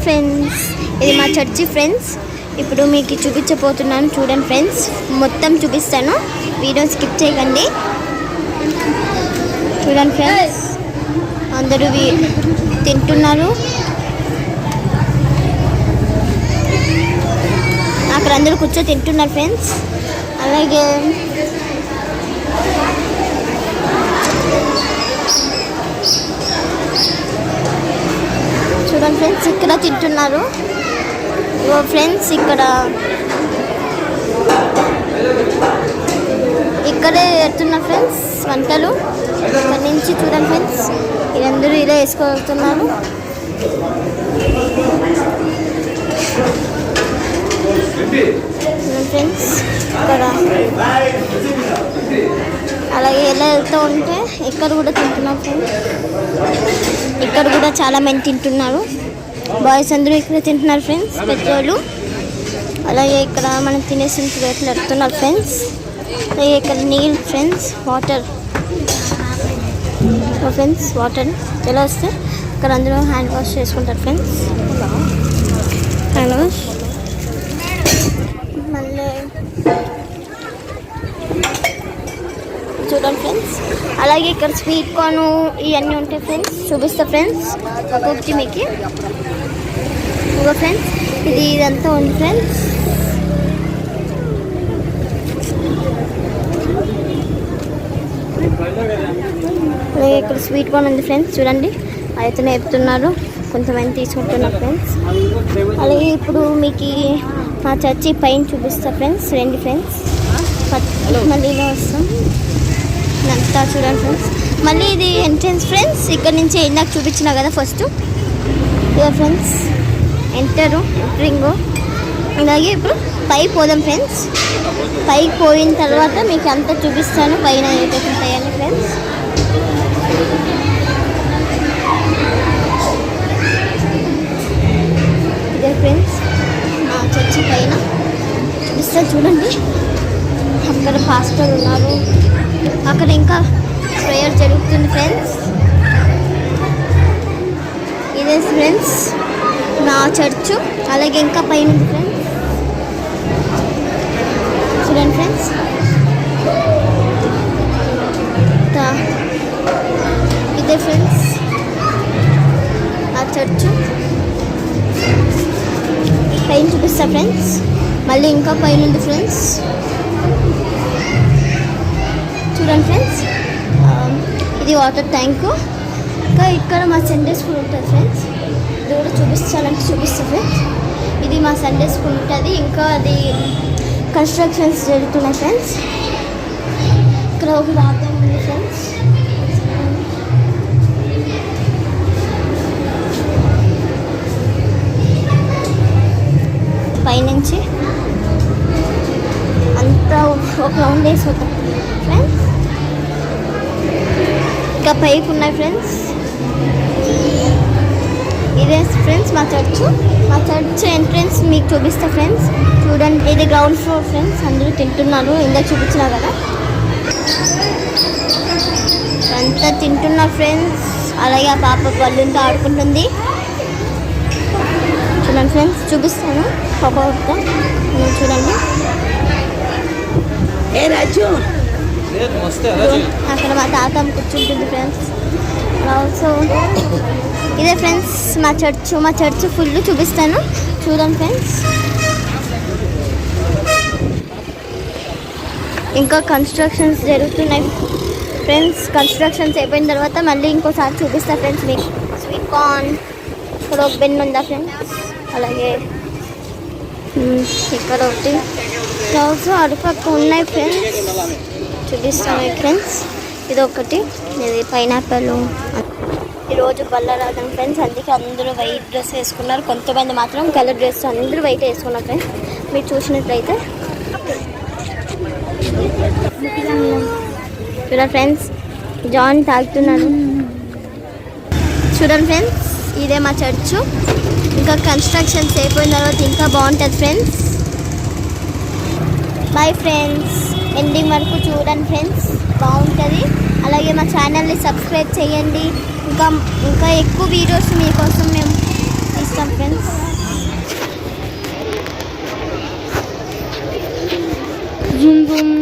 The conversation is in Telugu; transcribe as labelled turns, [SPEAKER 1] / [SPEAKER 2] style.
[SPEAKER 1] ఫ్రెండ్స్, ఇది మా చర్చి ఫ్రెండ్స్. ఇప్పుడు మీకు చూపించబోతున్నాను, చూడండి ఫ్రెండ్స్. మొత్తం చూపిస్తాను, వీడియో స్కిప్ చేయకండి. చూడండి ఫ్రెండ్స్, అందరూ తింటున్నారు. అక్కడ అందరూ కూర్చొని తింటున్నారు ఫ్రెండ్స్. అలాగే చూడండి ఫ్రెండ్స్, ఇక్కడ తింటున్నారు ఫ్రెండ్స్. ఇక్కడే పెడుతున్నారు ఫ్రెండ్స్ వంటలు. ఇక్కడ నుంచి చూడండి ఫ్రెండ్స్, వీళ్ళందరూ ఇలా వేసుకోగలుగుతున్నారు. ఫ్రెండ్స్ ఇక్కడ అలాగే ఎలా వెళ్తూ ఉంటే ఇక్కడ కూడా తింటున్నారు ఫ్రెండ్స్. ఇక్కడ కూడా చాలా మంది తింటున్నారు. బాయ్స్ అందరూ ఇక్కడ తింటున్నారు ఫ్రెండ్స్, పెద్దోళ్ళు. అలాగే ఇక్కడ మనం తినేసి రేట్లు పెడుతున్నారు ఫ్రెండ్స్. అలాగే ఇక్కడ నీళ్ళు ఫ్రెండ్స్, వాటర్ ఫ్రెండ్స్. వాటర్ ఎలా వస్తే ఇక్కడ అందరూ హ్యాండ్ వాష్ చేసుకుంటారు ఫ్రెండ్స్. హ్యాండ్ వాష్ మళ్ళీ చూడండి ఫ్రెండ్స్. అలాగే ఇక్కడ స్వీట్ కార్న్ ఇవన్నీ ఉంటాయి ఫ్రెండ్స్, చూపిస్తా ఫ్రెండ్స్ ఒక్కొక్కటి మీకు. ఇంకా ఫ్రెండ్స్ ఇదంతా ఉంది ఫ్రెండ్స్. అలాగే ఇక్కడ స్వీట్ కార్న్ ఉంది ఫ్రెండ్స్, చూడండి. అయితే నేర్పుతున్నారు, కొంతమంది తీసుకుంటున్నారు ఫ్రెండ్స్. అలాగే ఇప్పుడు మీకు మా చర్చి పైన చూపిస్తా ఫ్రెండ్స్, రండి ఫ్రెండ్స్. మళ్ళీ ఇలా వస్తాం అంతా చూడండి ఫ్రెండ్స్. మళ్ళీ ఇది ఎంట్రన్స్ ఫ్రెండ్స్. ఇక్కడ నుంచి ఇందాక చూపించిన కదా ఫస్ట్, ఇక ఫ్రెండ్స్ ఎంటరింగ్. అలాగే ఇప్పుడు పైకి పోదాం ఫ్రెండ్స్. పైకి పోయిన తర్వాత మీకు అంతా చూపిస్తాను, పైన ఉంటాయని ఫ్రెండ్స్. ఇదే ఫ్రెండ్స్ మా చర్చి పైన చూపిస్తా చూడండి. అక్కడ పాస్టర్ ఉన్నారు, అక్కడ ఇంకా ప్రేయర్ జరుగుతుంది ఫ్రెండ్స్. ఇదే ఫ్రెండ్స్ నా చర్చు. అలాగే ఇంకా పైన ఉంది ఫ్రెండ్స్, చూడండి ఫ్రెండ్స్. ఇదే ఫ్రెండ్స్ నా చర్చు. పైన చూపిస్తా ఫ్రెండ్స్. మళ్ళీ ఇంకా పైన ఉంది ఫ్రెండ్స్, చూడండి ఫ్రెండ్స్. ఇది వాటర్ ట్యాంకు. ఇంకా ఇక్కడ మా సండే స్కూల్ ఉంటుంది ఫ్రెండ్స్. ఇది కూడా చూపిస్తానంటే చూపిస్తా ఫ్రెండ్స్. ఇది మా సండే స్కూల్ ఉంటుంది. ఇంకా అది కన్స్ట్రక్షన్స్ జరుగుతున్నాయి ఫ్రెండ్స్. ఇక్కడ ఒక బాత్రూమ్ ఉంది ఫ్రెండ్స్. పైనుంచి అంతా ఒక రౌండ్ వేసి వద్దాం ఫ్రెండ్స్. ఇంకా పైకి ఉన్నాయి ఫ్రెండ్స్. ఇదే ఫ్రెండ్స్ మా చర్చ్ ఎంట్రన్స్ మీకు చూపిస్తా ఫ్రెండ్స్. చూడండి, ఇది గ్రౌండ్ ఫ్లోర్ ఫ్రెండ్స్. అందరూ తింటున్నారు, ఇందాక చూపించినా కదా, అంతా తింటున్నారు ఫ్రెండ్స్. అలాగే ఆ పాప బళ్ళుంతో ఆడుకుంటుంది, చూడండి ఫ్రెండ్స్. చూపిస్తాను ఒక్కొక్క, చూడండి. అక్కడ మా తాత కూర్చుంటుంది ఫ్రెండ్స్. ఆల్సో ఇదే ఫ్రెండ్స్ మా చర్చ్ ఫుల్ చూపిస్తాను, చూడండి ఫ్రెండ్స్. ఇంకా కన్స్ట్రక్షన్స్ జరుగుతున్నాయి ఫ్రెండ్స్. కన్స్ట్రక్షన్స్ అయిపోయిన తర్వాత మళ్ళీ ఇంకోసారి చూపిస్తా ఫ్రెండ్స్ మీకు. స్వీట్ కార్న్ ఇక్కడ ఒక బెన్ ఉందా ఫ్రెండ్స్. అలాగే ఇక్కడ ఒకటి ఆల్సో అటుపక్క ఉన్నాయి ఫ్రెండ్స్, చూపిస్తాను ఫ్రెండ్స్. ఇది ఒకటి, ఇది పైనాపిల్. ఈరోజు బల్లారాధన ఫ్రెండ్స్, అందుకే అందరూ వైట్ డ్రెస్ వేసుకున్నారు. కొంతమంది మాత్రం కలర్ డ్రెస్, అందరూ వైట్ వేసుకున్నారు ఫ్రెండ్స్. మీరు చూసినట్లయితే చూడండి ఫ్రెండ్స్, జాన్ తాగుతున్నాడు. చూడండి ఫ్రెండ్స్, ఇదే మా చర్చు. ఇంకా కన్స్ట్రక్షన్స్ అయిపోయిన తర్వాత ఇంకా బాగుంటుంది ఫ్రెండ్స్. బాయ్ ఫ్రెండ్స్, ఎండింగ్ వరకు చూడండి ఫ్రెండ్స్, బాగుంటుంది. అలాగే మా ఛానల్ని సబ్స్క్రైబ్ చేయండి. ఇంకా ఎక్కువ వీడియోస్ మీకోసం మేము చూపిస్తాం ఫ్రెండ్స్. Zoom Zoom